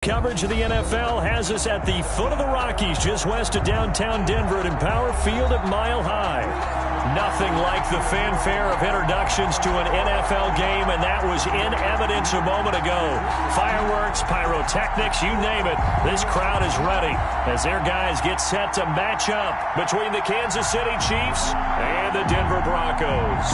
Coverage of the NFL has us at the foot of the Rockies, just west of downtown Denver at Empower Field at Mile High. Nothing like the fanfare of introductions to an NFL game, and that was in evidence a moment ago. Fireworks, pyrotechnics, you name it. This crowd is ready as their guys get set to match up between the Kansas City Chiefs and the Denver Broncos.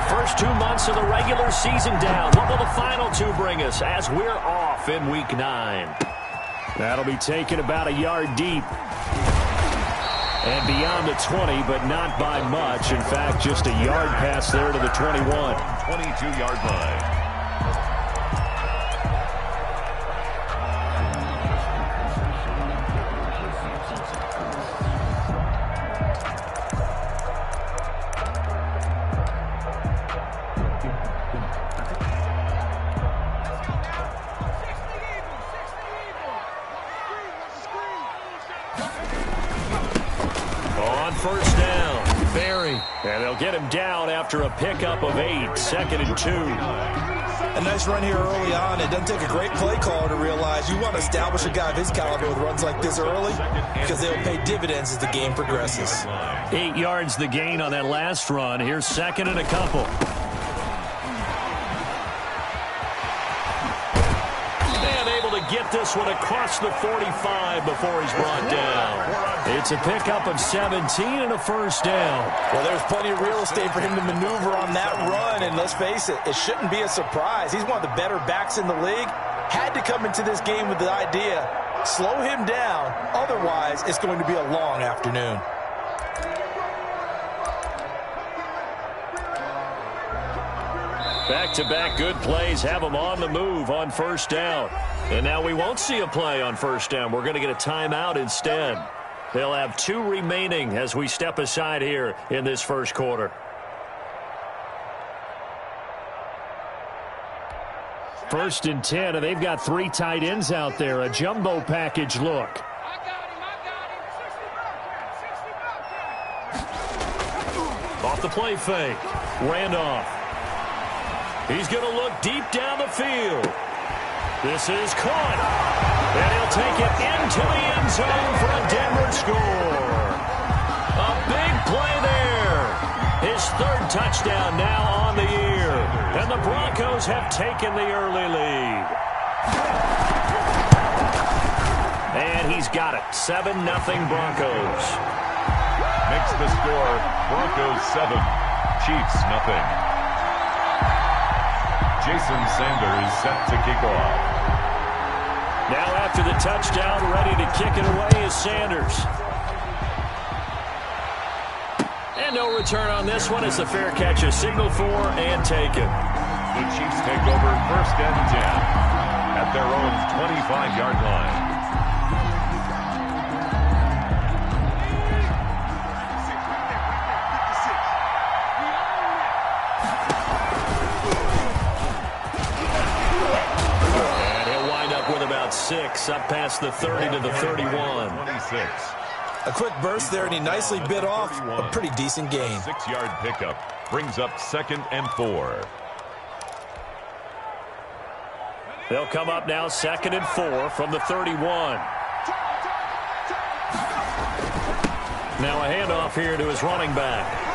First 2 months of the regular season down. What will the final two bring us as we're off in Week 9? That'll be taken about a yard deep. And beyond the 20, but not by much. In fact, just a yard pass there to the 21. 22-yard line. First down, Berry. And they'll get him down after a pickup of 8, 2nd and 2. A nice run here early on. It doesn't take a great play caller to realize you want to establish a guy of his caliber with runs like this early because they'll pay dividends as the game progresses. 8 yards the gain on that last run. Here's 2nd and a couple. And able to get this one across the 45 before he's brought down. It's a pickup of 17 and a first down. Well, there's plenty of real estate for him to maneuver on that run, and let's face it, it shouldn't be a surprise. He's one of the better backs in the league. Had to come into this game with the idea, slow him down, otherwise it's going to be a long afternoon. Back-to-back good plays have him on the move on first down. And now we won't see a play on first down. We're going to get a timeout instead. They'll have 2 remaining as we step aside here in this first quarter. First and 10, and they've got 3 tight ends out there. A jumbo package look. Off the play fake. Randolph. He's going to look deep down the field. This is caught. And he'll take it into the end zone for a Denver score. A big play there. His 3rd touchdown now on the year. And the Broncos have taken the early lead. And he's got it. 7-0 Broncos. Makes the score Broncos 7, Chiefs nothing. Jason Sanders set to kick off. Now after the touchdown, ready to kick it away is Sanders. And no return on this one as the fair catch is signaled for and taken. The Chiefs take over 1st and 10 at their own 25-yard line. Up past the 30 to the 31. 26. A quick burst there, and he nicely bit off a pretty decent gain. 6-yard pickup brings up 2nd and 4. They'll come up now 2nd and 4 from the 31. Now a handoff here to his running back.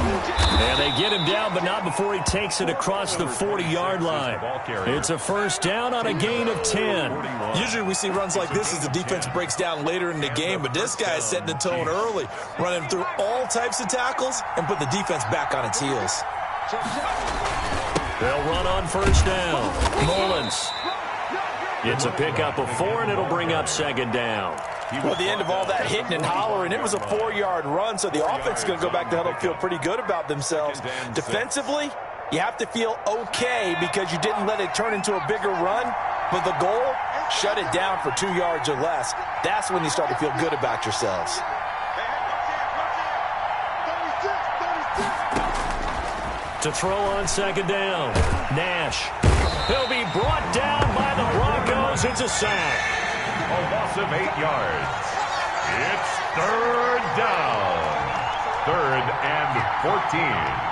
And they get him down, but not before he takes it across the 40-yard line. It's a first down on a gain of 10. Usually we see runs like this as the defense breaks down later in the game, but this guy is setting the tone early, running through all types of tackles and put the defense back on its heels. They'll run on first down. Mullins. It's a pickup of 4, and it'll bring up 2nd down. Well, at the end of all that hitting and hollering, it was a 4-yard run, so the offense is going to go back to huddle and feel pretty good about themselves. Defensively, you have to feel okay because you didn't let it turn into a bigger run, but the goal, shut it down for 2 yards or less. That's when you start to feel good about yourselves. To throw on 2nd down, Nash. He'll be brought down by the Broncos. It's a sack. A loss of 8 yards. It's third down. 3rd and 14.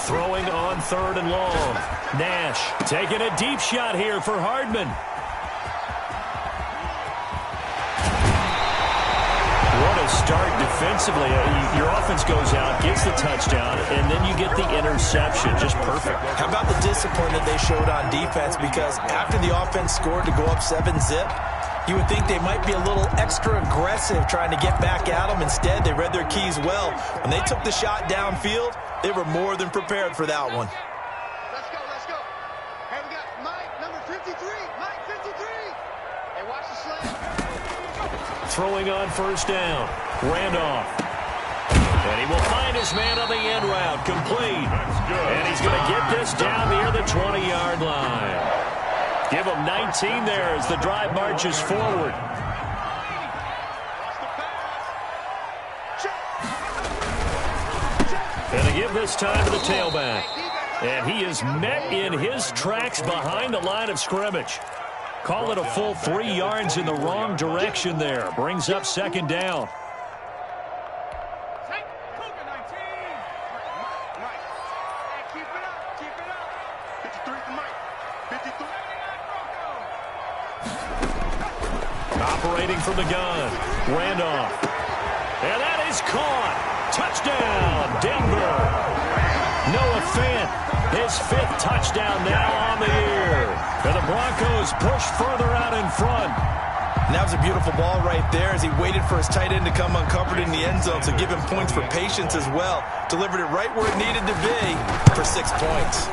Throwing on 3rd and long. Nash taking a deep shot here for Hardman. What a start defensively. Your offense goes out, gets the touchdown, and then you get the interception. Just perfect. How about the discipline that they showed on defense? Because after the offense scored to go up 7-zip, you would think they might be a little extra aggressive trying to get back at them. Instead, they read their keys well. When they took the shot downfield, they were more than prepared for that one. Let's go, let's go. Hey, we got Mike, number 53. Mike, 53. Hey, watch the sled. Throwing on 1st down. Randolph. And he will find his man on the end route. Complete. And he's going to get this down near the 20-yard line. Give him 19 there as the drive marches forward. And they give this time to the tailback. And he is met in his tracks behind the line of scrimmage. Call it a full 3 yards in the wrong direction there. Brings up 2nd down. Operating from the gun. Randolph. And that is caught. Touchdown, Denver. Noah Fant, his 5th touchdown now on the year. And the Broncos push further out in front. And that was a beautiful ball right there as he waited for his tight end to come uncovered in the end zone, so give him points for patience as well. Delivered it right where it needed to be for 6 points.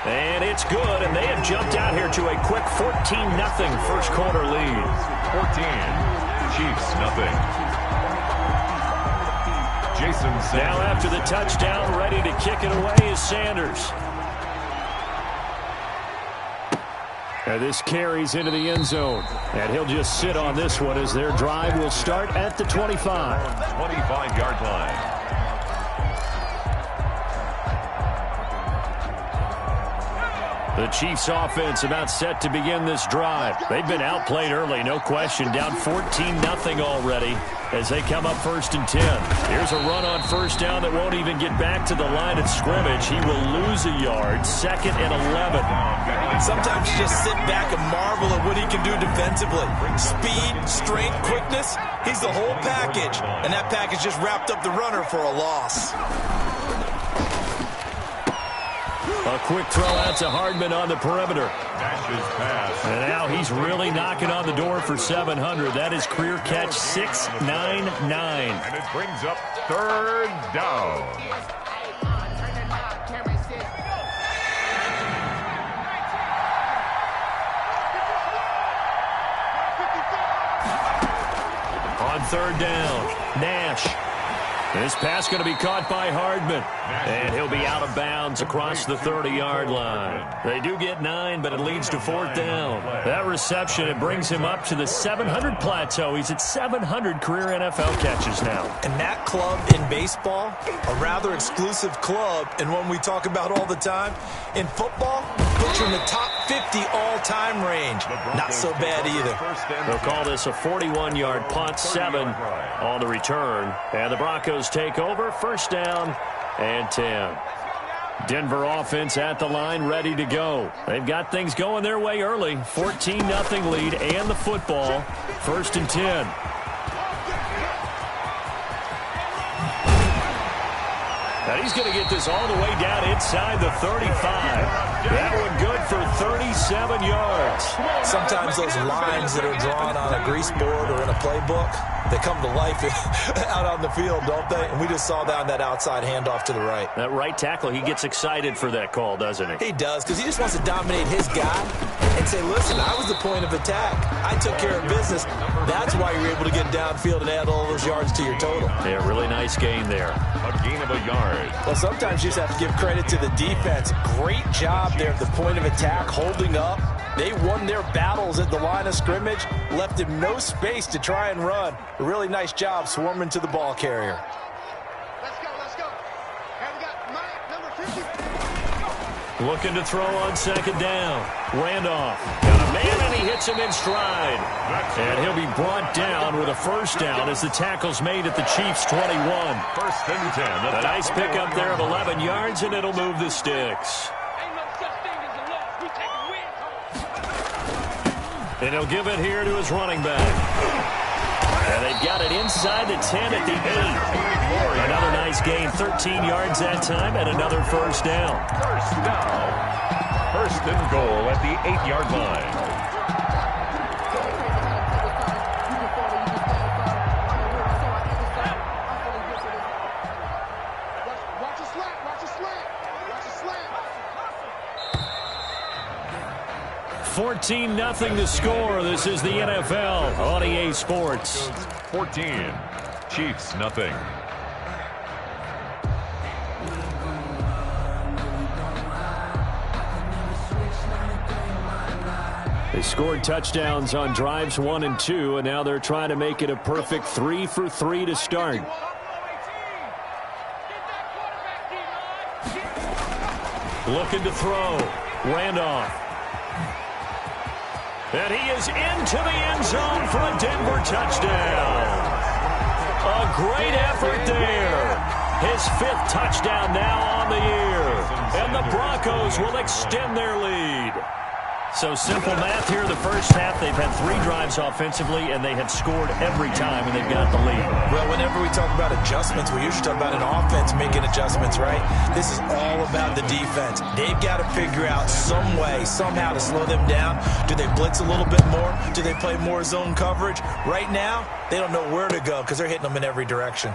And it's good, and they have jumped out here to a quick 14-0 first quarter lead. 14. Chiefs, nothing. Jason Sanders. Now after the touchdown, ready to kick it away is Sanders. And this carries into the end zone. And he'll just sit on this one as their drive will start at the 25. 25-yard line. The Chiefs offense about set to begin this drive. They've been outplayed early, no question. Down 14-0 already as they come up 1st and 10. Here's a run on 1st down that won't even get back to the line of scrimmage. He will lose a yard. 2nd and 11. Sometimes you just sit back and marvel at what he can do defensively. Speed, strength, quickness. He's the whole package. And that package just wrapped up the runner for a loss. A quick throw out to Hardman on the perimeter. Nash's pass. And now he's really knocking on the door for 700. That is career catch 699. And it brings up 3rd down. On 3rd down, Nash. This pass going to be caught by Hardman. And he'll be out of bounds across the 30-yard line. They do get 9, but it leads to 4th down. That reception, it brings him up to the 700 plateau. He's at 700 career NFL catches now. And that club in baseball, a rather exclusive club, and one we talk about all the time. In football, puts you in the top 50 all-time range. Not so bad either. They'll call this a 41-yard punt, 7 on the return. And the Broncos take over, 1st down and 10. Denver offense at the line, ready to go. They've got things going their way early. 14-0 lead and the football. 1st and 10. And he's going to get this all the way down inside the 35. That one good for 37 yards. Sometimes those lines that are drawn on a grease board or in a playbook, they come to life out on the field, don't they? And we just saw that on that outside handoff to the right. That right tackle, he gets excited for that call, doesn't he? He does, because he just wants to dominate his guy and say, listen, I was the point of attack. I took care of business. That's why you're able to get downfield and add all those yards to your total. Yeah, really nice gain there. A gain of a yard. Well, sometimes you just have to give credit to the defense. Great job there at the point of attack, holding up. They won their battles at the line of scrimmage, left him no space to try and run. A really nice job swarming to the ball carrier. Let's go, let's go. Looking to throw on second down. Randolph got a man, and he hits him in stride. And he'll be brought down with a first down as the tackle's made at the Chiefs' 21. First and 10. A nice pickup there of 11 yards, and it'll move the sticks. And he'll give it here to his running back. And they've got it inside the 10 at the 8. Another nice gain, 13 yards that time, and another first down. First down. First and goal at the 8-yard line. Watch a slant, watch a slant, watch a slant. 14-0 the score. This is the NFL on EA Sports. 14. Chiefs, nothing. They scored touchdowns on drives 1 and 2, and now they're trying to make it a perfect 3 for 3 to start. Looking to throw. Randolph. And he is into the end zone for a Denver touchdown. A great effort there. His 5th touchdown now on the year. And the Broncos will extend their lead. So simple math here. The first half, they've had 3 drives offensively, and they have scored every time, and they've got the lead. Well, whenever we talk about adjustments, we usually talk about an offense making adjustments, right? This is all about the defense. They've got to figure out some way, somehow to slow them down. Do they blitz a little bit more? Do they play more zone coverage? Right now, they don't know where to go because they're hitting them in every direction.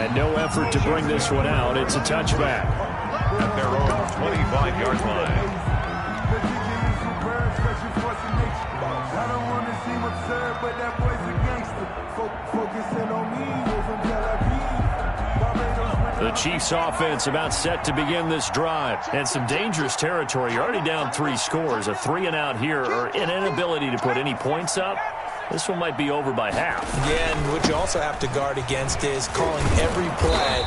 And no effort to bring this one out. It's a touchback. At their own 25-yard line. The Chiefs offense about set to begin this drive. And some dangerous territory. You're already down 3 scores. A 3-and-out here, or an inability to put any points up. This one might be over by half. Yeah, and what you also have to guard against is calling every play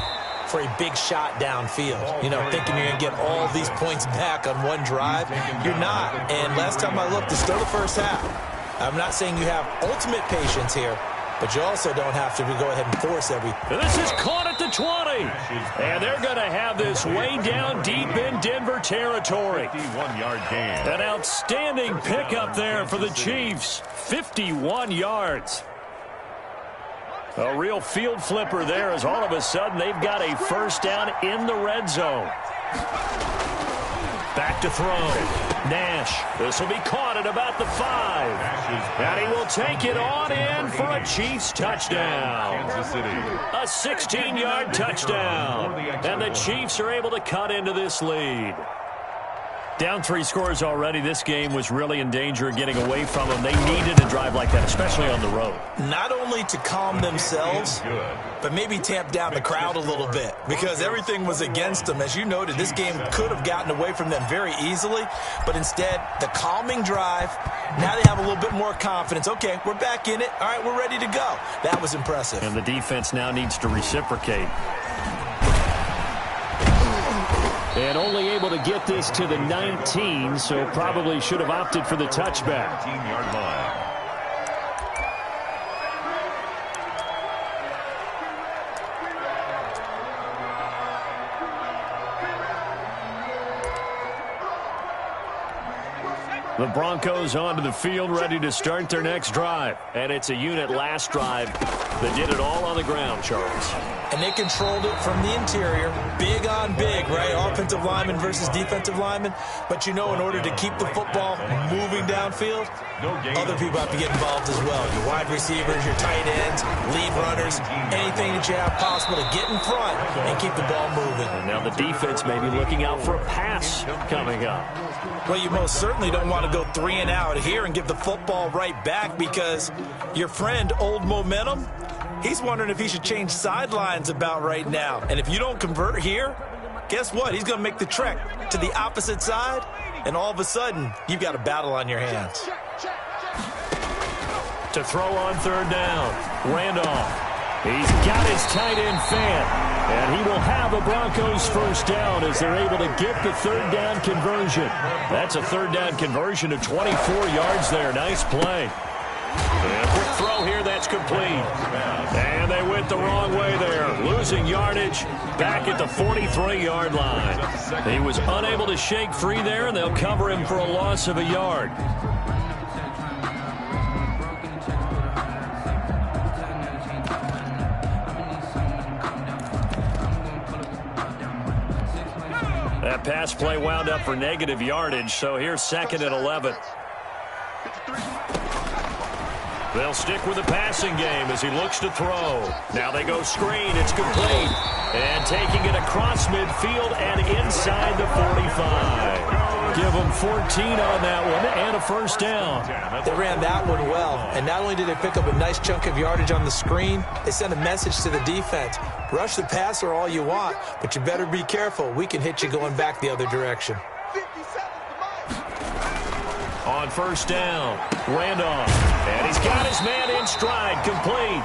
for a big shot downfield. You know, thinking you're going to get all these points back on one drive. You're not. And last time I looked, it's still the first half. I'm not saying you have ultimate patience here, but you also don't have to go ahead and force every. This is caught at the 20. And they're going to have this way down deep in Denver territory. 51-yard gain. An outstanding pickup there for the Chiefs. 51 yards. A real field flipper there as all of a sudden they've got a first down in the red zone. Back to throw. Nash. This will be caught at about the 5. And he will take it on in for a Chiefs touchdown. Kansas City. A 16-yard touchdown. And the Chiefs are able to cut into this lead. Down 3 scores already. This game was really in danger of getting away from them. They needed a drive like that, especially on the road. Not only to calm themselves, but maybe tamp down the crowd a little bit because everything was against them. As you noted, this game could have gotten away from them very easily, but instead, the calming drive, now they have a little bit more confidence. Okay, we're back in it. All right, we're ready to go. That was impressive. And the defense now needs to reciprocate. And only able to get this to the 19, so probably should have opted for the touchback. 19-yard line. The Broncos onto the field, ready to start their next drive. And it's a unit last drive that did it all on the ground, Charles. And they controlled it from the interior. Big on big, right? Offensive lineman versus defensive lineman. But you know, in order to keep the football moving downfield, other people have to get involved as well. Your wide receivers, your tight ends, lead runners, anything that you have possible to get in front and keep the ball moving. And now the defense may be looking out for a pass coming up. Well, you most certainly don't want to go 3 and out here and give the football right back because your friend, Old Momentum, he's wondering if he should change sidelines about right now. And if you don't convert here, guess what? He's going to make the trek to the opposite side, and all of a sudden, you've got a battle on your hands. To throw on 3rd down, Randolph. He's got his tight end Fant. And he will have a Broncos first down as they're able to get the third down conversion. That's a third down conversion of 24 yards there. Nice play. And a quick throw here that's complete. And they went the wrong way there, losing yardage back at the 43-yard line. He was unable to shake free there, and they'll cover him for a loss of a yard. That pass play wound up for negative yardage, so here's 2nd and 11. They'll stick with the passing game as he looks to throw. Now they go screen. It's complete. And taking it across midfield and inside the 45. Give them 14 on that one and a first down. They ran that one well. And not only did they pick up a nice chunk of yardage on the screen, they sent a message to the defense. Rush the passer all you want, but you better be careful. We can hit you going back the other direction. On first down, Randolph. And he's got his man in stride, complete.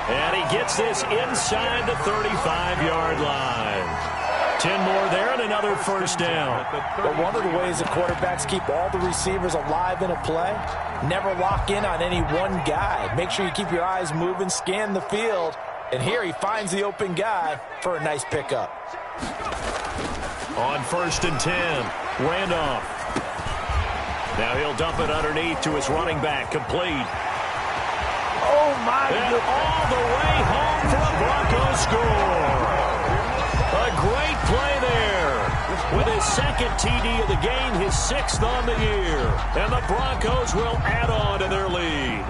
And he gets this inside the 35-yard line. 10 more there and another first down. But one of the ways that quarterbacks keep all the receivers alive in a play, never lock in on any one guy. Make sure you keep your eyes moving, scan the field. And here he finds the open guy for a nice pickup. On 1st and 10, Randolph. Now he'll dump it underneath to his running back, complete. Oh, my goodness. All the way home for a Broncos score. A great play there. With his 2nd TD of the game, his 6th on the year. And the Broncos will add on to their lead.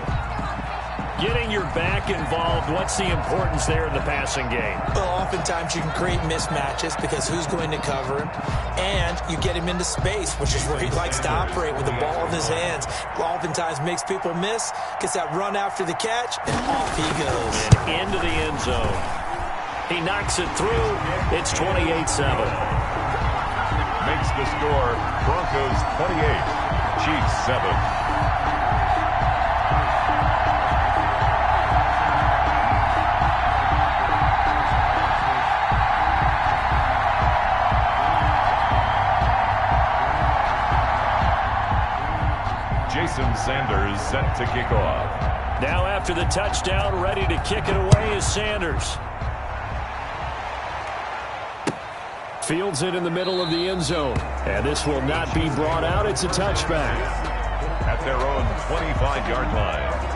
Getting your back involved, what's the importance there in the passing game? Well, oftentimes you can create mismatches because who's going to cover him? And you get him into space, which is where he likes to operate with the ball in his hands. Oftentimes makes people miss, gets that run after the catch, and off he goes. And into the end zone. He knocks it through. It's 28-7. Makes the score Broncos 28, Chiefs 7. Jason Sanders set to kick off. Now after the touchdown, ready to kick it away is Sanders. Fields it in the middle of the end zone. And this will not be brought out. It's a touchback. At their own 25-yard line.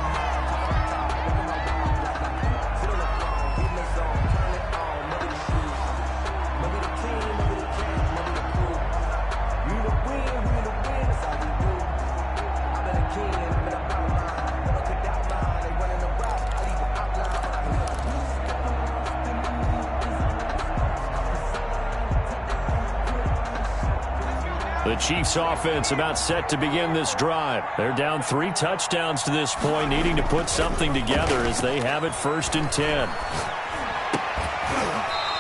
The Chiefs offense about set to begin this drive. They're down 3 touchdowns to this point, needing to put something together as they have it 1st and 10.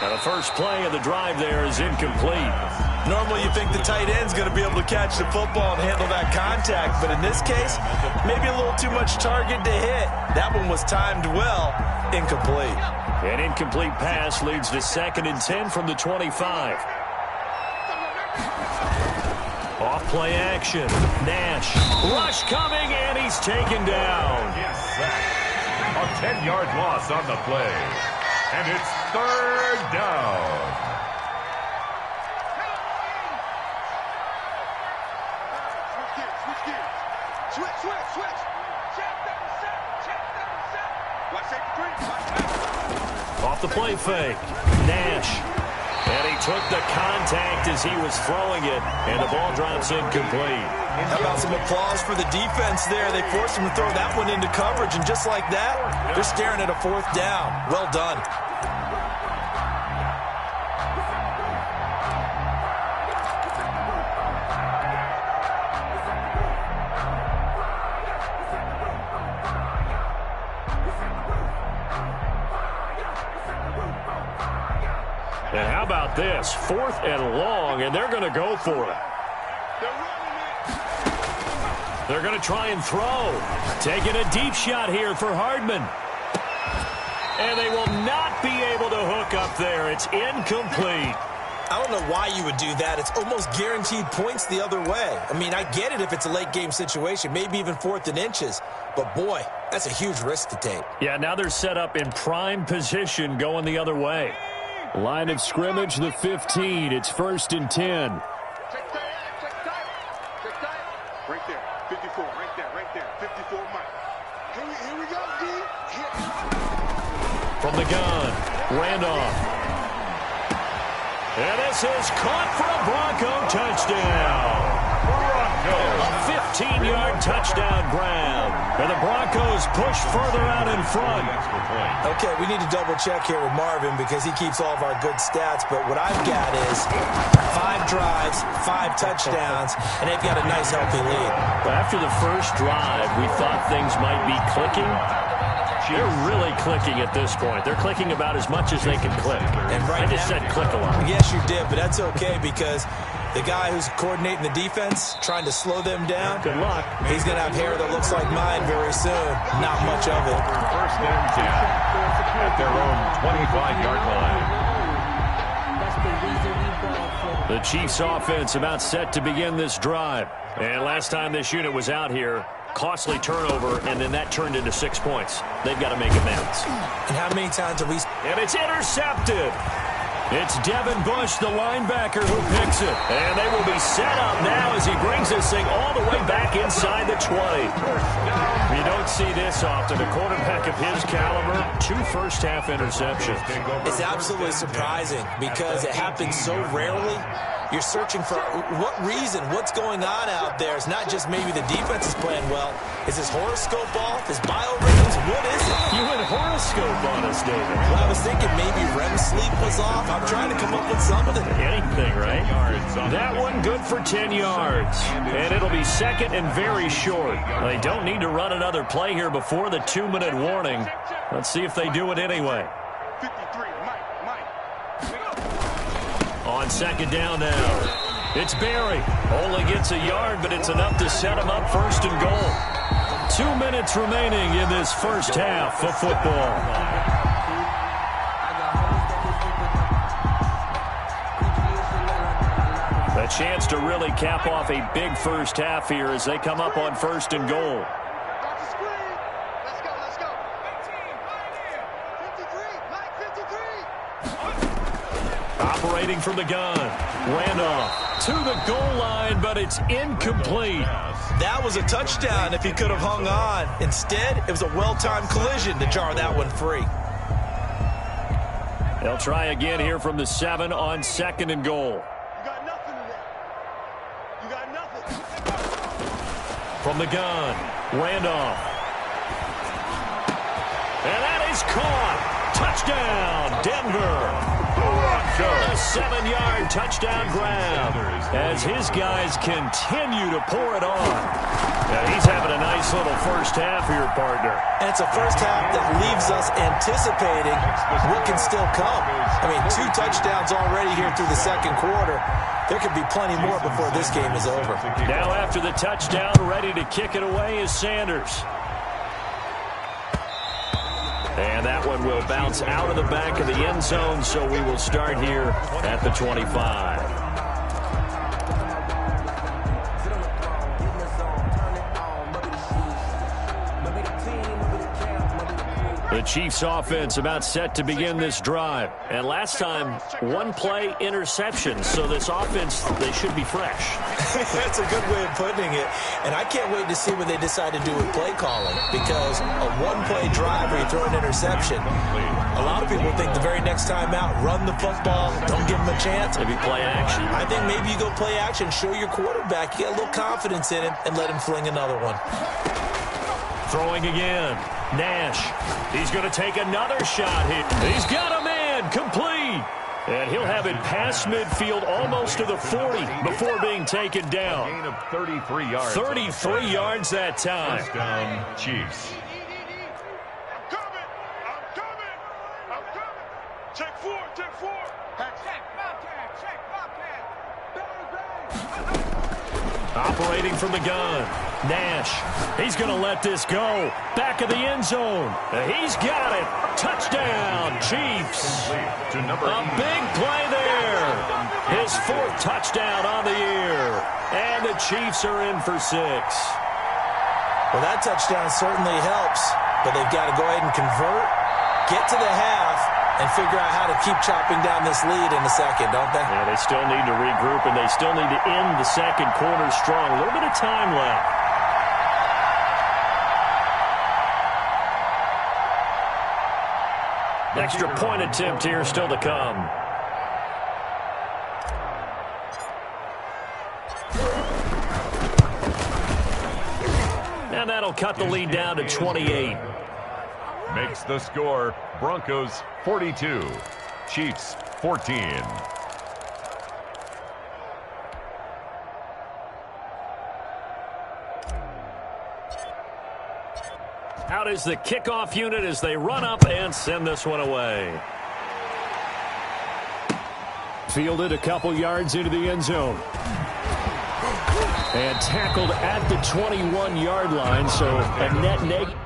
Now the first play of the drive there is incomplete. Normally you think the tight end's going to be able to catch the football and handle that contact, but in this case, maybe a little too much target to hit. That one was timed well, incomplete. An incomplete pass leads to 2nd and 10 from the 25. Off-play action. Nash. Rush coming, and he's taken down. Yes, a 10-yard loss on the play. And it's 3rd down. Switch. Check number 7. Watch that 3. Off the play fake. Nash. And he took the contact as he was throwing it, and the ball drops incomplete. How about some applause for the defense there? They forced him to throw that one into coverage, and just like that, they're staring at a 4th down. Well done. And how about this? 4th and long, and they're going to go for it. They're going to try and throw. Taking a deep shot here for Hardman. And they will not be able to hook up there. It's incomplete. I don't know why you would do that. It's almost guaranteed points the other way. I mean, I get it if it's a late game situation, maybe even 4th and inches. But, boy, that's a huge risk to take. Yeah, now they're set up in prime position going the other way. Line of scrimmage, the 15. It's 1st and 10. Check tight. Right there. 54. Right there. 54, Mike. Here we go, D. From the gun, Randolph. And this is caught for a Bronco touchdown. A 15-yard touchdown grab. And the Broncos push further out in front. Okay, we need to double-check here with Marvin because he keeps all of our good stats. But what I've got is 5 drives, 5 touchdowns, and they've got a nice, healthy lead. Well, after the first drive, we thought things might be clicking. They're really clicking at this point. They're clicking about as much as they can click. And right I just said click a lot. Yes, you did, but that's okay because the guy who's coordinating the defense, trying to slow them down, Good luck. he's going to have hair that looks like mine very soon. Not much of it. 1st and 10 at their own 25-yard line. The Chiefs offense about set to begin this drive. And last time this unit was out here, costly turnover, and then that turned into 6 points. They've got to make amends. And how many times have we... And it's intercepted. It's Devin Bush, the linebacker, who picks it. And they will be set up now as he brings this thing all the way back inside the 20. You don't see this often. A quarterback of his caliber, 2 first-half interceptions. It's absolutely surprising because it happens so rarely. You're searching for what reason, what's going on out there. It's not just maybe the defense is playing well. Is his horoscope off? His biorhythms? What is it? You went horoscope on us, David. Well, I was thinking maybe REM sleep was off. I'm trying to come up with something. Anything, right? That one good for 10 yards. And it'll be 2nd and very short. They don't need to run another play here before the 2-minute warning. Let's see if they do it anyway. 53, Mike. On 2nd down now. It's Barry. Only gets a yard, but it's enough to set him up 1st and goal. 2 minutes remaining in this first half of football. A chance to really cap off a big first half here as they come up on 1st and goal. Off the screen. Let's go. 53, Mike, 53. Operating from the gun. Randolph to the goal line, but it's incomplete. That was a touchdown if he could have hung on. Instead, it was a well-timed collision to jar that one free. They'll try again here from the 7 on 2nd and goal. You got nothing today. You got nothing. From the gun, Randolph. And that is caught. Touchdown, Denver. A 7-yard touchdown grab as his guys continue to pour it on. Now he's having a nice little first half here, partner. And it's a first half that leaves us anticipating what can still come. I mean, 2 touchdowns already here through the 2nd quarter. There could be plenty more before this game is over. Now after the touchdown, ready to kick it away is Sanders. And that one will bounce out of the back of the end zone, so we will start here at the 25. The Chiefs offense about set to begin this drive. And last time, 1-play interception. So this offense, they should be fresh. That's a good way of putting it. And I can't wait to see what they decide to do with play calling. Because a 1-play drive where you throw an interception, a lot of people think the very next time out, run the football, don't give them a chance. Maybe play action. I think maybe you go play action, show your quarterback, you get a little confidence in him, and let him fling another one. Throwing again. Nash. He's going to take another shot here. He's got a man. Complete. And he'll have it past midfield almost to the 40 before being taken down. Gain of 33 yards. 33 yards that time. First down, Chiefs. I'm coming. Check 4. Check Bobcat. Bang. Operating from the gun. Nash. He's going to let this go. Back of the end zone. He's got it. Touchdown, Chiefs. A big play there. His 4th touchdown on the year. And the Chiefs are in for 6. Well, that touchdown certainly helps, but they've got to go ahead and convert, get to the half, and figure out how to keep chopping down this lead in the second, don't they? Yeah, they still need to regroup, and they still need to end the second quarter strong. A little bit of time left. Extra point attempt here still to come. And that'll cut the lead down to 28. Makes the score Broncos 42, Chiefs 14. Out is the kickoff unit as they run up and send this one away. Fielded a couple yards into the end zone. And tackled at the 21-yard line, so a net negative.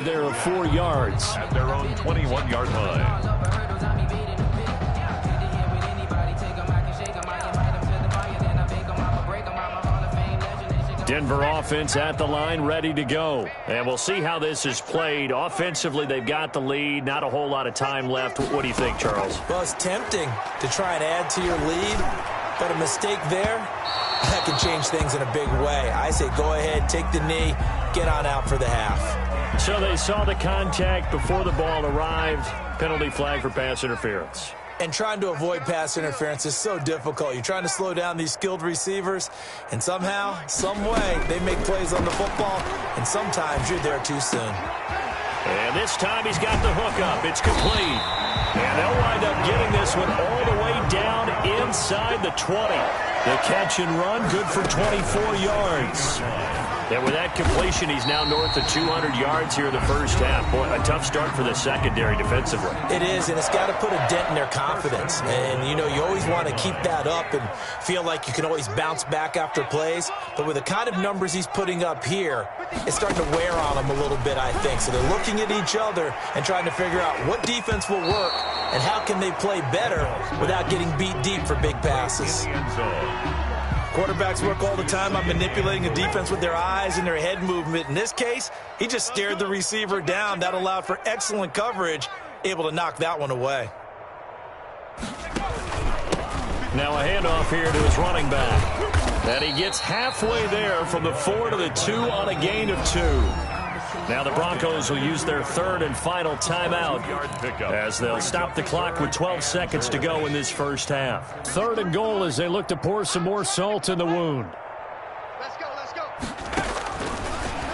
There of 4 yards. At their own 21-yard line. Denver offense at the line, ready to go. And we'll see how this is played. Offensively, they've got the lead. Not a whole lot of time left. What do you think, Charles? Well, it's tempting to try and add to your lead, but a mistake there, that can change things in a big way. I say go ahead, take the knee, get on out for the half. So they saw the contact before the ball arrived. Penalty flag for pass interference. And trying to avoid pass interference is so difficult. You're trying to slow down these skilled receivers, and somehow, some way, they make plays on the football, and sometimes you're there too soon. And this time he's got the hook up. It's complete. And they'll wind up getting this one all the way down inside the 20. The catch and run, good for 24 yards. And with that completion, he's now north of 200 yards here in the first half. Boy, a tough start for the secondary defensively. It is, and it's got to put a dent in their confidence. And, you know, you always want to keep that up and feel like you can always bounce back after plays. But with the kind of numbers he's putting up here, it's starting to wear on them a little bit, I think. So they're looking at each other and trying to figure out what defense will work and how can they play better without getting beat deep for big passes. Quarterbacks work all the time on manipulating a defense with their eyes and their head movement. In this case, he just stared the receiver down. That allowed for excellent coverage, able to knock that one away. Now a handoff here to his running back. And he gets halfway there from the 4 to the 2 on a gain of 2. Now the Broncos will use their third and final timeout as they'll stop the clock with 12 seconds to go in this first half. 3rd and goal as they look to pour some more salt in the wound. Let's go, let's go.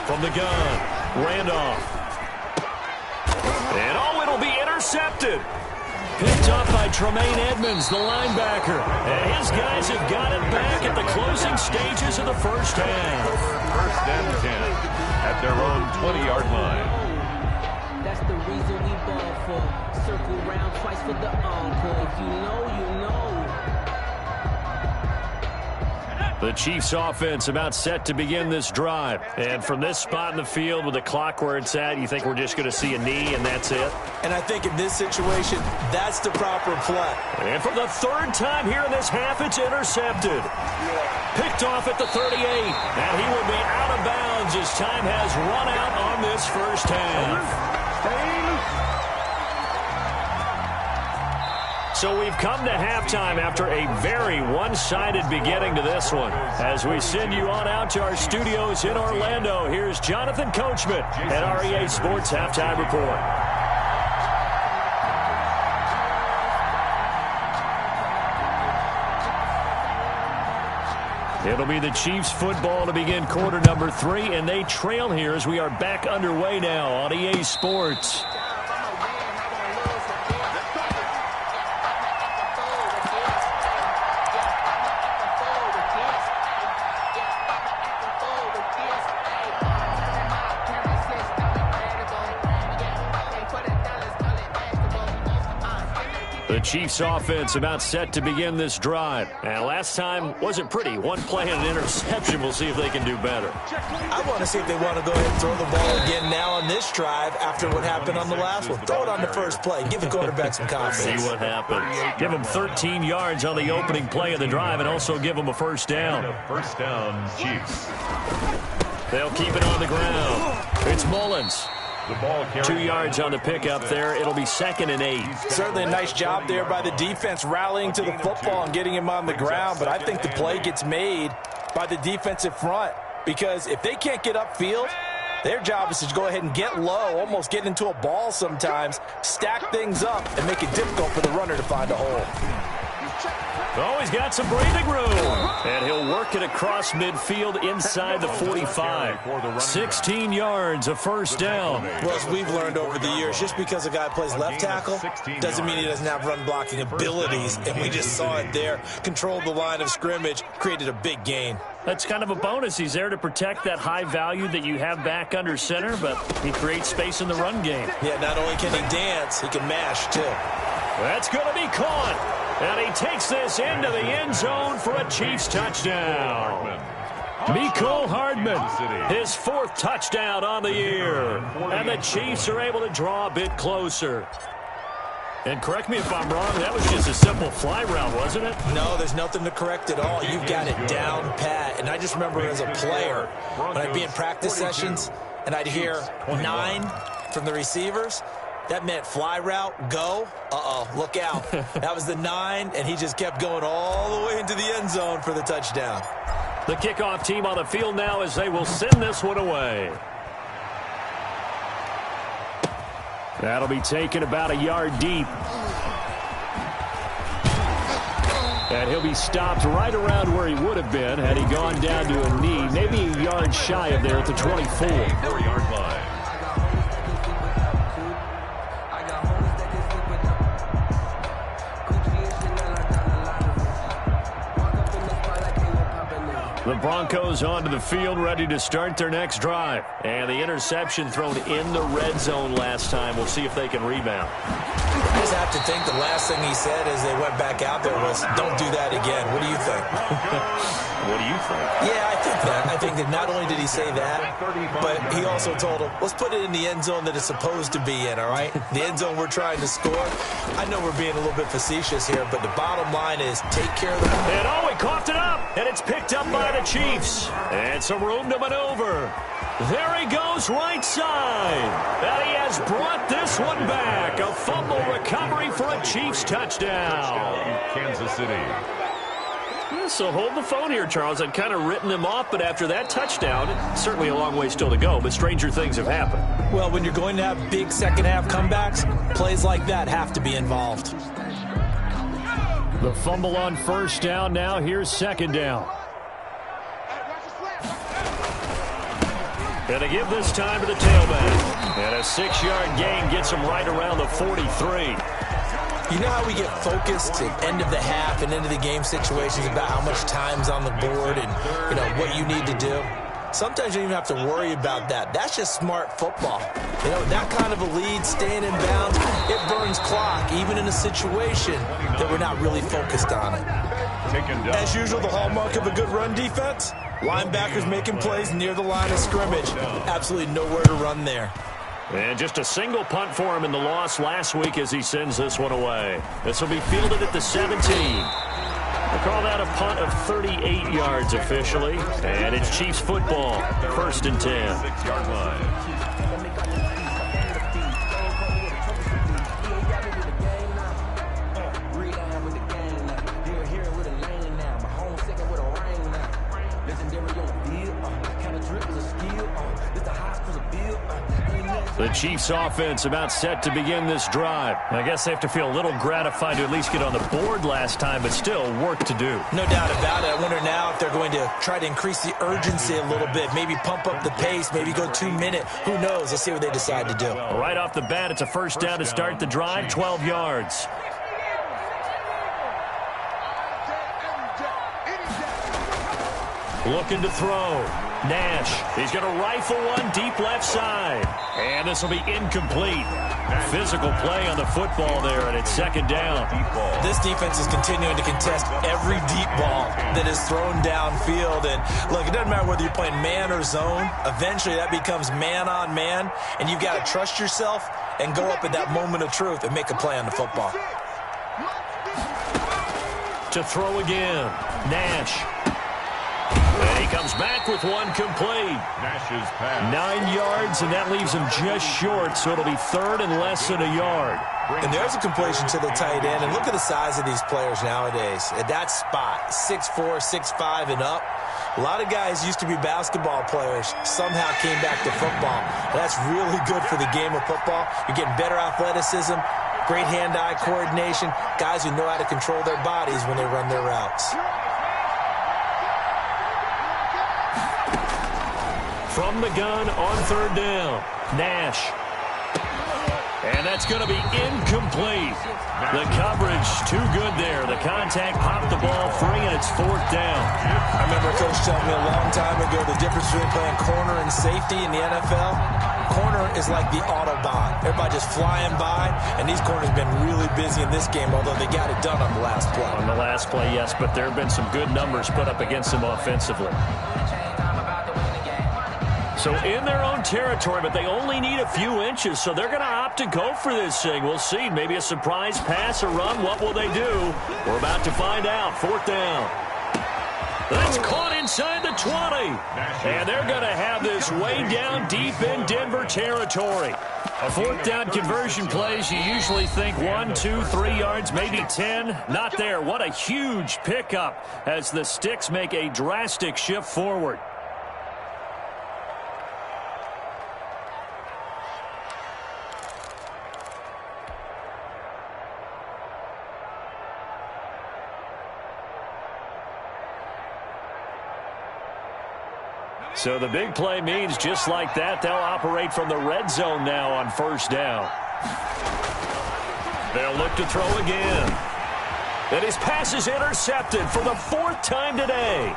From the gun, Randolph. And oh, it'll be intercepted. Picked up by Tremaine Edmonds, the linebacker. And his guys have got it back at the closing stages of the first half. 1st and 10 at their own 20-yard line. That's the reason we ball for. Circle round twice for the encore. If you know, you know. The Chiefs offense about set to begin this drive. And from this spot in the field with the clock where it's at, you think we're just going to see a knee and that's it? And I think in this situation, that's the proper play. And for the 3rd time here in this half, it's intercepted. Picked off at the 38. And he will be out of bounds as time has run out on this first half. So we've come to halftime after a very one-sided beginning to this one. As we send you on out to our studios in Orlando, here's Jonathan Coachman at REA Sports Halftime Report. It'll be the Chiefs football to begin quarter number 3, and they trail here as we are back underway now on EA Sports. The Chiefs offense about set to begin this drive. And last time wasn't pretty. One play and an interception. We'll see if they can do better. I want to see if they want to go ahead and throw the ball again now on this drive after what happened on the last one. Throw it on the first play. Give the quarterback some confidence. See what happens. Give them 13 yards on the opening play of the drive and also give them a first down. First down, Chiefs. They'll keep it on the ground. It's Mullins. The ball 2 yards on the pickup there. It'll be 2nd and 8. Certainly a nice job there by the defense rallying to the football and getting him on the ground. But I think the play gets made by the defensive front because if they can't get upfield, their job is to go ahead and get low, almost get into a ball sometimes, stack things up, and make it difficult for the runner to find a hole. Oh, he's got some breathing room. And he'll work it across midfield inside the 45. 16 yards, a first down. Well, as we've learned over the years, just because a guy plays left tackle doesn't mean he doesn't have run-blocking abilities. And we just saw it there. Controlled the line of scrimmage, created a big gain. That's kind of a bonus. He's there to protect that high value that you have back under center, but he creates space in the run game. Yeah, not only can he dance, he can mash, too. That's going to be caught. And he takes this into the end zone for a Chiefs touchdown. Mecole Hardman, his 4th touchdown on the year. And the Chiefs are able to draw a bit closer. And correct me if I'm wrong, that was just a simple fly route, wasn't it? No, there's nothing to correct at all. You've got it down pat. And I just remember as a player, when I'd be in practice sessions, and I'd hear 9 from the receivers, that meant fly route, go. Uh-oh, look out. That was the 9, and he just kept going all the way into the end zone for the touchdown. The kickoff team on the field now as they will send this one away. That'll be taken about a yard deep. And he'll be stopped right around where he would have been had he gone down to a knee, maybe a yard shy of there at the 24. 4-yard line. The Broncos onto the field, ready to start their next drive. And the interception thrown in the red zone last time. We'll see if they can rebound. I just have to think the last thing he said as they went back out there was, don't do that again. What do you think? What do you think? Yeah, I think that. I think that not only did he say that, but he also told him, let's put it in the end zone that it's supposed to be in, all right? The end zone we're trying to score. I know we're being a little bit facetious here, but the bottom line is take care of the ball. And oh, he coughed it up, and it's picked up by the Chiefs. And some room to maneuver. There he goes right side. And he has brought this one back. A fumble recovery for a Chiefs touchdown. Kansas City. So hold the phone here, Charles. I'd kind of written them off, but after that touchdown, certainly a long way still to go, but stranger things have happened. Well, when you're going to have big second-half comebacks, plays like that have to be involved. The fumble on first down now. Here's second down. And to give this time to the tailback. And a 6-yard gain gets him right around the 43. You know how we get focused at end of the half and into the game situations about how much time's on the board and, you know, what you need to do? Sometimes you don't even have to worry about that. That's just smart football. You know, that kind of a lead, staying in bounds, it burns clock, even in a situation that we're not really focused on it. As usual, the hallmark of a good run defense, linebackers making plays near the line of scrimmage. Absolutely nowhere to run there. And just a single punt for him in the loss last week as he sends this one away. This will be fielded at the 17. We'll call that a punt of 38 yards officially. And it's Chiefs football, 1st and 10. 6-yard line. The Chiefs offense about set to begin this drive. I guess they have to feel a little gratified to at least get on the board last time, but still work to do. No doubt about it. I wonder now if they're going to try to increase the urgency a little bit, maybe pump up the pace, maybe go 2 minutes. Who knows? Let's see what they decide to do. Right off the bat, it's a first down to start the drive, 12 yards. Looking to throw. Nash. He's going to rifle one deep left side. And this will be incomplete. Physical play on the football there, and it's second down. This defense is continuing to contest every deep ball that is thrown downfield. And look, it doesn't matter whether you're playing man or zone. Eventually that becomes man on man, and you've got to trust yourself and go up at that moment of truth and make a play on the football. To throw again. Nash. And he comes back with one complete. Nash's pass. 9 yards, and that leaves him just short, so it'll be third and less than a yard. And there's a completion to the tight end. And look at the size of these players nowadays. At that spot, 6'4", 6'5", and up. A lot of guys used to be basketball players, somehow came back to football. And that's really good for the game of football. You're getting better athleticism, great hand-eye coordination, guys who know how to control their bodies when they run their routes. From the gun on third down, Nash. And that's going to be incomplete. The coverage too good there. The contact popped the ball free, and it's fourth down. I remember a coach telling me a long time ago the difference between playing corner and safety in the NFL. Corner is like the Autobahn. Everybody just flying by, and these corners have been really busy in this game, although they got it done on the last play. On the last play, yes, but there have been some good numbers put up against them offensively. So in their own territory, but they only need a few inches, so they're going to opt to go for this thing. We'll see. Maybe a surprise pass or run. What will they do? We're about to find out. Fourth down. That's caught inside the 20. And they're going to have this way down deep in Denver territory. A fourth down conversion plays, you usually think 1, 2, 3 yards, maybe 10. Not there. What a huge pickup as the Sticks make a drastic shift forward. So the big play means just like that, they'll operate from the red zone now on first down. They'll look to throw again. And his pass is intercepted for the fourth time today.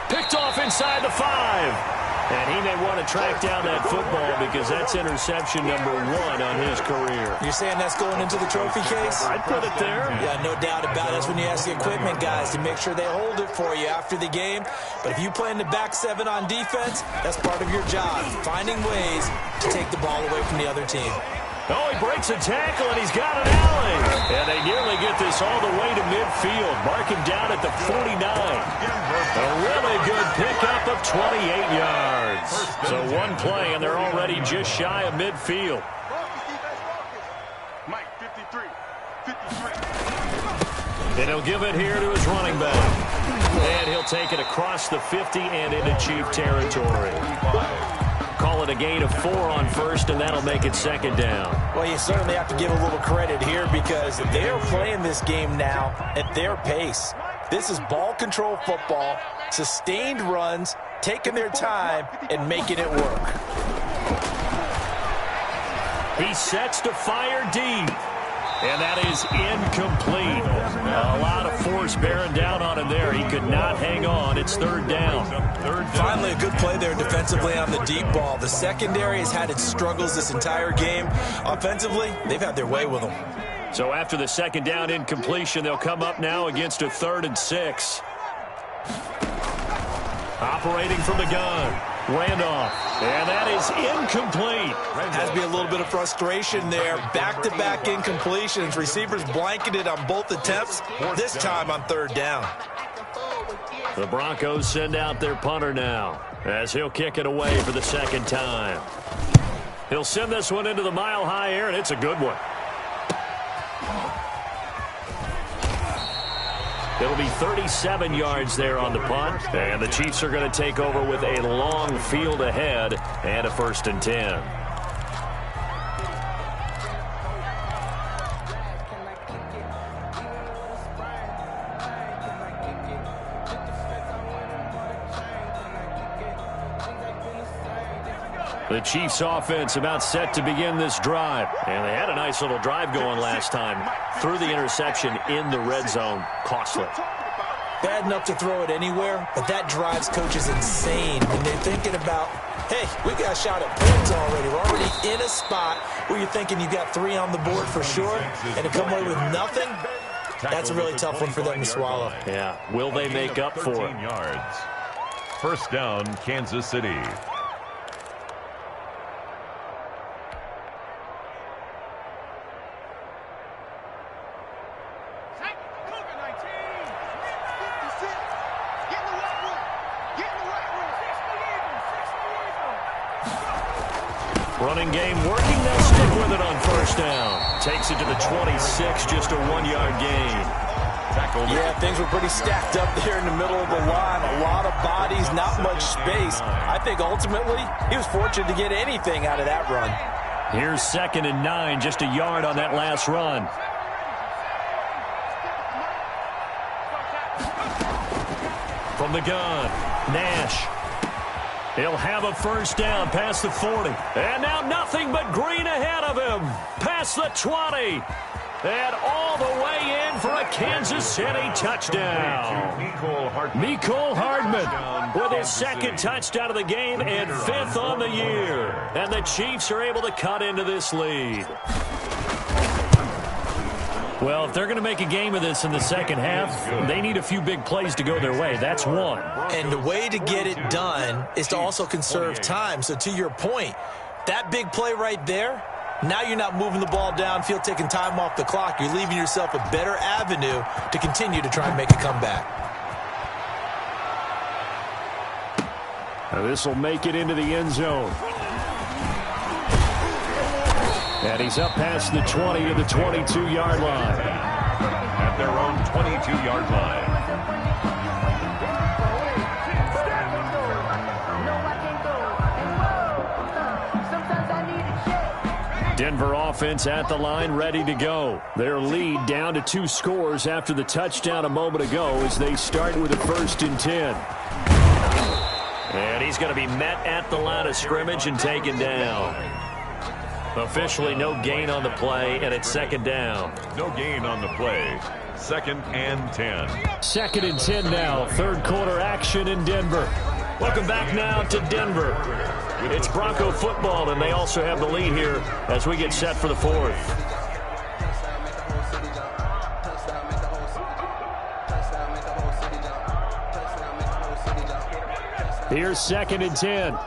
Picked off inside the 5. And he may want to track down that football because that's interception number 1 on his career. You're saying that's going into the trophy case? I'd put it there. Yeah, no doubt about it. That's when you ask the equipment guys to make sure they hold it for you after the game. But if you play in the back 7 on defense, that's part of your job, finding ways to take the ball away from the other team. Oh, he breaks a tackle, and he's got an alley. And they nearly get this all the way to midfield. Mark him down at the 49. A really good pickup of 28 yards. So one play, and they're already just shy of midfield. Mike, 53. 53. And he'll give it here to his running back. And he'll take it across the 50 and into Chief territory. Call it a gain of 4 on first, and that'll make it second down. Well, you certainly have to give a little credit here because they are playing this game now at their pace. This is ball control football, sustained runs, taking their time, and making it work. He sets to fire deep. And that is incomplete. A lot of force bearing down on him there. He could not hang on. It's third down. Finally, a good play there defensively on the deep ball. The secondary has had its struggles this entire game. Offensively, they've had their way with them. So after the second down incompletion, they'll come up now against a 3rd and 6. Operating from the gun. Randolph, and that is incomplete. Has to be a little bit of frustration there. Back-to-back incompletions. Receivers blanketed on both attempts, this time on third down. The Broncos send out their punter now as he'll kick it away for the second time. He'll send this one into the mile-high air, and it's a good one. It'll be 37 yards there on the punt, and the Chiefs are going to take over with a long field ahead and a 1st and 10. The Chiefs offense about set to begin this drive. And they had a nice little drive going last time. Threw the interception in the red zone. Costly. Bad enough to throw it anywhere, but that drives coaches insane when they're thinking about, hey, we got a shot at points already. We're already in a spot where you're thinking you got 3 on the board for sure, and to come away with nothing, that's a really tough one for them to swallow. Yeah, will they make up for it? Yards. First down, Kansas City. Running game working. They'll stick with it on first down. Takes it to the 26, just a 1-yard gain. Yeah, things were pretty stacked up there in the middle of the line. A lot of bodies, not much space. I think ultimately he was fortunate to get anything out of that run. Here's 2nd and 9, just a yard on that last run. From the gun, Nash. He'll have a first down past the 40. And now nothing but green ahead of him. Past the 20. And all the way in for a Kansas City touchdown. Mecole Hardman with his 2nd touchdown of the game and 5th on the year. And the Chiefs are able to cut into this lead. Well, if they're going to make a game of this in the second half, they need a few big plays to go their way. That's one. And the way to get it done is to also conserve time. So to your point, that big play right there, now you're not moving the ball downfield, taking time off the clock. You're leaving yourself a better avenue to continue to try and make a comeback. Now this will make it into the end zone. And he's up past the 20 to the 22-yard line. At their own 22-yard line. Denver offense at the line, ready to go. Their lead down to 2 scores after the touchdown a moment ago as they start with a 1st and 10. And he's going to be met at the line of scrimmage and taken down. Officially no gain on the play, and it's 2nd down. No gain on the play. 2nd and 10. 2nd and 10 now. 3rd quarter action in Denver. Welcome back now to Denver. It's Bronco football, and they also have the lead here as we get set for the 4th. Here's 2nd and 10.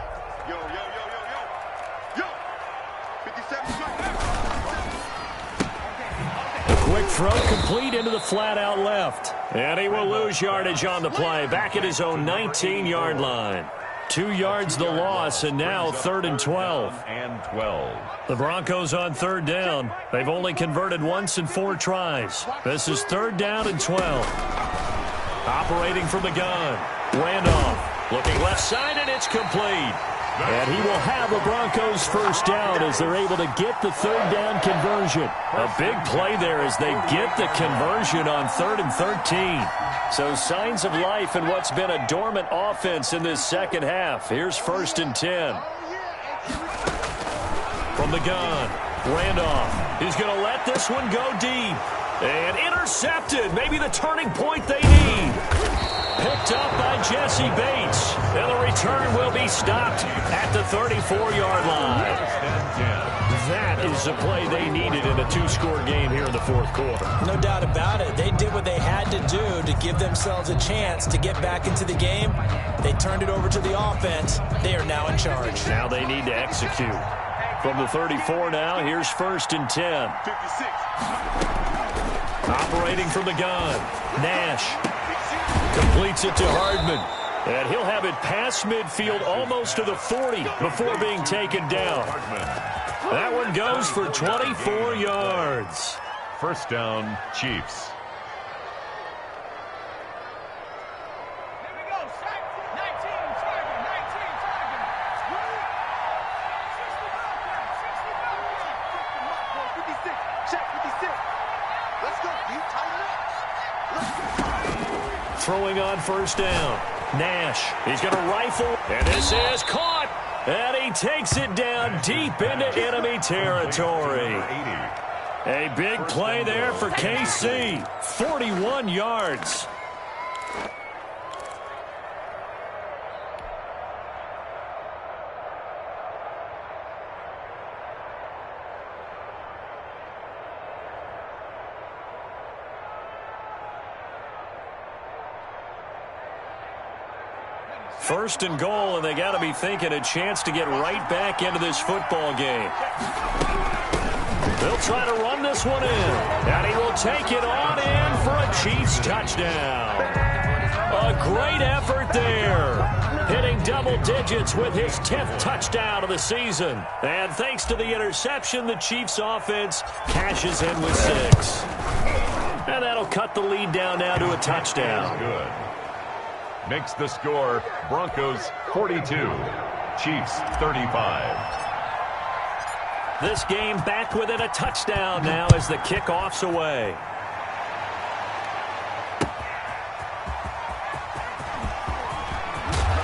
Quick throw complete into the flat out left. And he will lose yardage on the play. Back at his own 19-yard line. 2 yards the loss, and now 3rd and 12. The Broncos on 3rd down. They've only converted once in 4 tries. This is 3rd down and 12. Operating from the gun. Randolph looking left side, and it's complete. And he will have a Broncos first down as they're able to get the 3rd down conversion. A big play there as they get the conversion on 3rd and 13. So signs of life in what's been a dormant offense in this second half. Here's 1st and 10. From the gun, Randolph. He's going to let this one go deep. And intercepted. Maybe the turning point they need. Picked up by Jesse Bates. And the return will be stopped at the 34-yard line. That is the play they needed in a 2-score game here in the 4th quarter. No doubt about it. They did what they had to do to give themselves a chance to get back into the game. They turned it over to the offense. They are now in charge. Now they need to execute. From the 34 now, here's 1st and 10. Operating from the gun, Nash. Completes it to Hardman. And he'll have it past midfield almost to the 40 before being taken down. That one goes for 24 yards. First down, Chiefs. Throwing on first down. Nash, he's going to rifle, and this is caught. And he takes it down deep into enemy territory. A big play there for KC. 41 yards. First and goal, and they got to be thinking a chance to get right back into this football game. They'll try to run this one in, and he will take it on in for a Chiefs touchdown. A great effort there, hitting double digits with his 10th touchdown of the season. And thanks to the interception, the Chiefs offense cashes in with 6. And that'll cut the lead down now to a touchdown. Good. Makes the score Broncos 42, Chiefs 35. This game back within a touchdown now as the kickoff's away.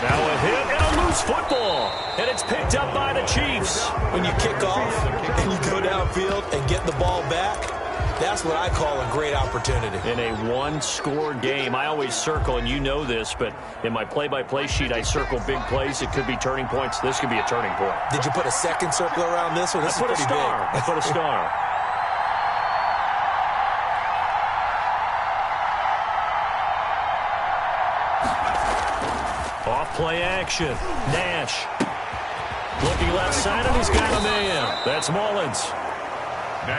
Now a hit and a loose football, and it's picked up by the Chiefs. When you kick off and you go downfield and get the ball back, that's what I call a great opportunity. In a one-score game, I always circle, and you know this, but in my play-by-play sheet, I circle big plays. It could be turning points. This could be a turning point. Did you put a second circle around this one? This is pretty big. I put a star. Off play action. Nash. Looking left side, and he's got a man. That's Mullins.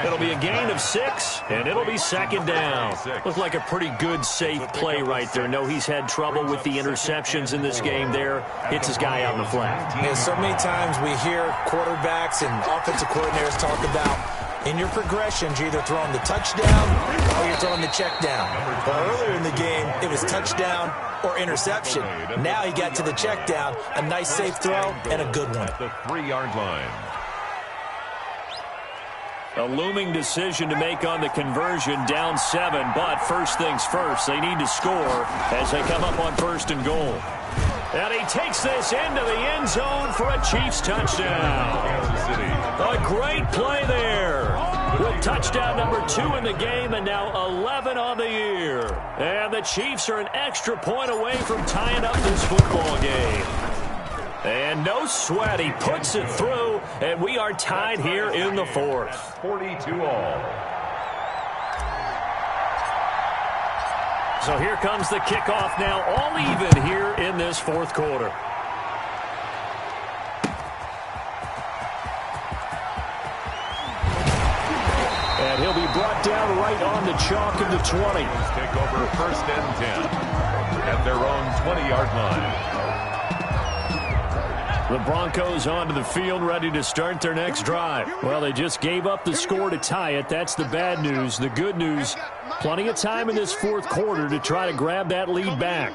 It'll be a gain of 6, and it'll be second down. Looks like a pretty good, safe play right there. No, he's had trouble with the interceptions in this game there. Hits his guy out in the flat. Yeah, so many times we hear quarterbacks and offensive coordinators talk about in your progressions, you're either throwing the touchdown or you're throwing the check down. Well, earlier in the game, it was touchdown or interception. Now he got to the check down, a nice safe throw, and a good one. At the 3-yard line. A looming decision to make on the conversion, down 7, but first things first, they need to score as they come up on first and goal. And he takes this into the end zone for a Chiefs touchdown. A great play there with touchdown number 2 in the game and now 11 on the year. And the Chiefs are an extra point away from tying up this football game. And no sweat, he puts it through, and we are tied here in the 4th. 42-all. So here comes the kickoff now, all even here in this 4th quarter. And he'll be brought down right on the chalk of the 20. Take over first and 10 at their own 20-yard line. The Broncos onto the field, ready to start their next drive. Well, they just gave up the score to tie it. That's the bad news. The good news, plenty of time in this 4th quarter to try to grab that lead back.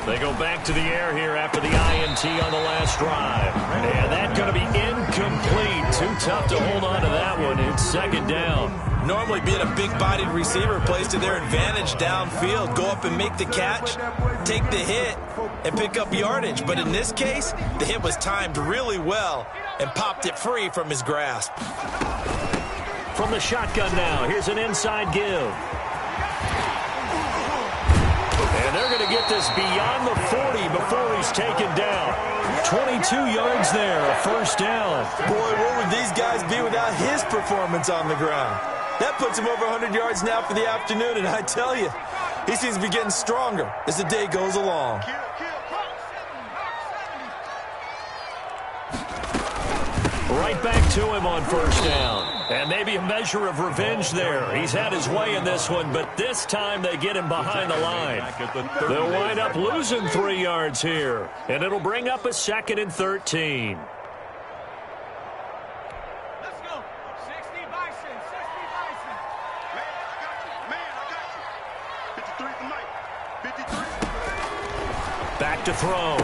They go back to the air here after the INT on the last drive. And that's going to be incomplete. Too tough to hold on to that one. It's second down. Normally being a big-bodied receiver plays to their advantage downfield. Go up and make the catch, take the hit, and pick up yardage. But in this case, the hit was timed really well and popped it free from his grasp. From the shotgun now, here's an inside give. And they're going to get this beyond the 40 before he's taken down. 22 yards there, a first down. Boy, where would these guys be without his performance on the ground? That puts him over 100 yards now for the afternoon, and I tell you, he seems to be getting stronger as the day goes along. Right back to him on first down. And maybe a measure of revenge there. He's had his way in this one, but this time they get him behind the line. They'll wind up losing 3 yards here, and it'll bring up a 2nd and 13. Let's go. 60 Bison. 60 Bison. Man, I got you. 53 for Mike. 53. Back to throw.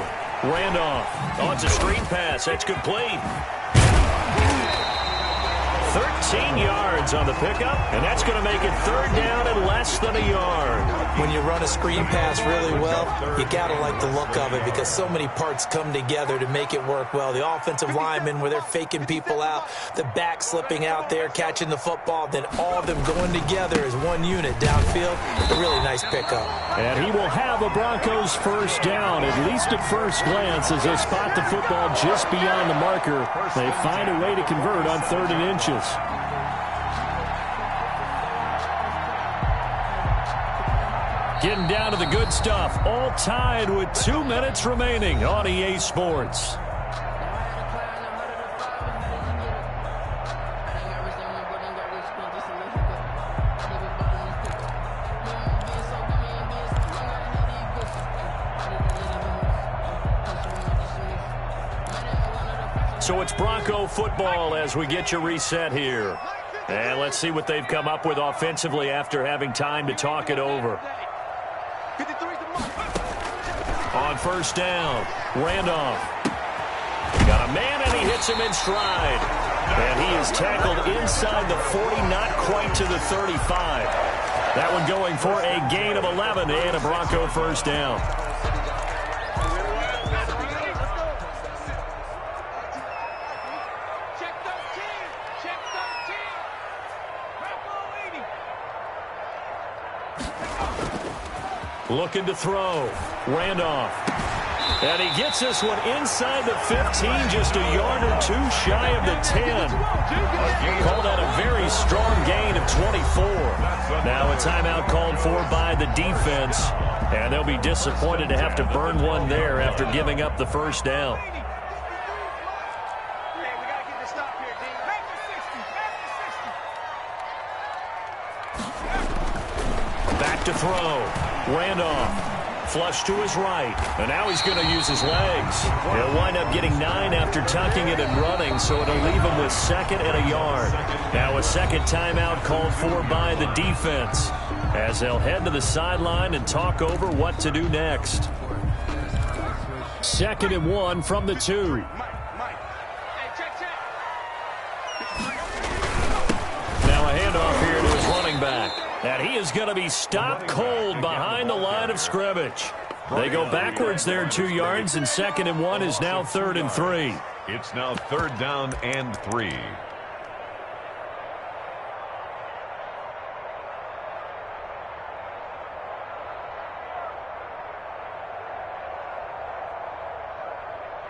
Randolph. Oh, it's a screen pass. That's complete. 13 yards on the pickup, and that's going to make it third down and less than a yard. When you run a screen pass really well, you got to like the look of it because so many parts come together to make it work well. The offensive linemen, where they're faking people out, the back slipping out there, catching the football, then all of them going together as one unit downfield. A really nice pickup. And he will have a Broncos first down, at least at first glance, as they spot the football just beyond the marker. They find a way to convert on 3rd and inches. Getting down to the good stuff, all tied with 2 minutes remaining on EA Sports. So it's Bronco football as we get you reset here. And let's see what they've come up with offensively after having time to talk it over. On first down, Randolph. Got a man, and he hits him in stride. And he is tackled inside the 40, not quite to the 35. That one going for a gain of 11 and a Bronco first down. Looking to throw. Randolph. And he gets this one inside the 15, just a yard or two shy of the 10. Call that a very strong gain of 24. Now a timeout called for by the defense. And they'll be disappointed to have to burn one there after giving up the first down. Back to throw. Randolph, flush to his right, and now he's going to use his legs. He'll wind up getting 9 after tucking it and running, so it'll leave him with 2nd and a yard. Now a second timeout called for by the defense as they'll head to the sideline and talk over what to do next. 2nd and 1 from the 2. Now a handoff here to his running back. And he is going to be stopped cold behind the line of scrimmage. They go backwards there 2 yards, and 2nd and 1 is now 3rd and 3. It's now 3rd down and 3.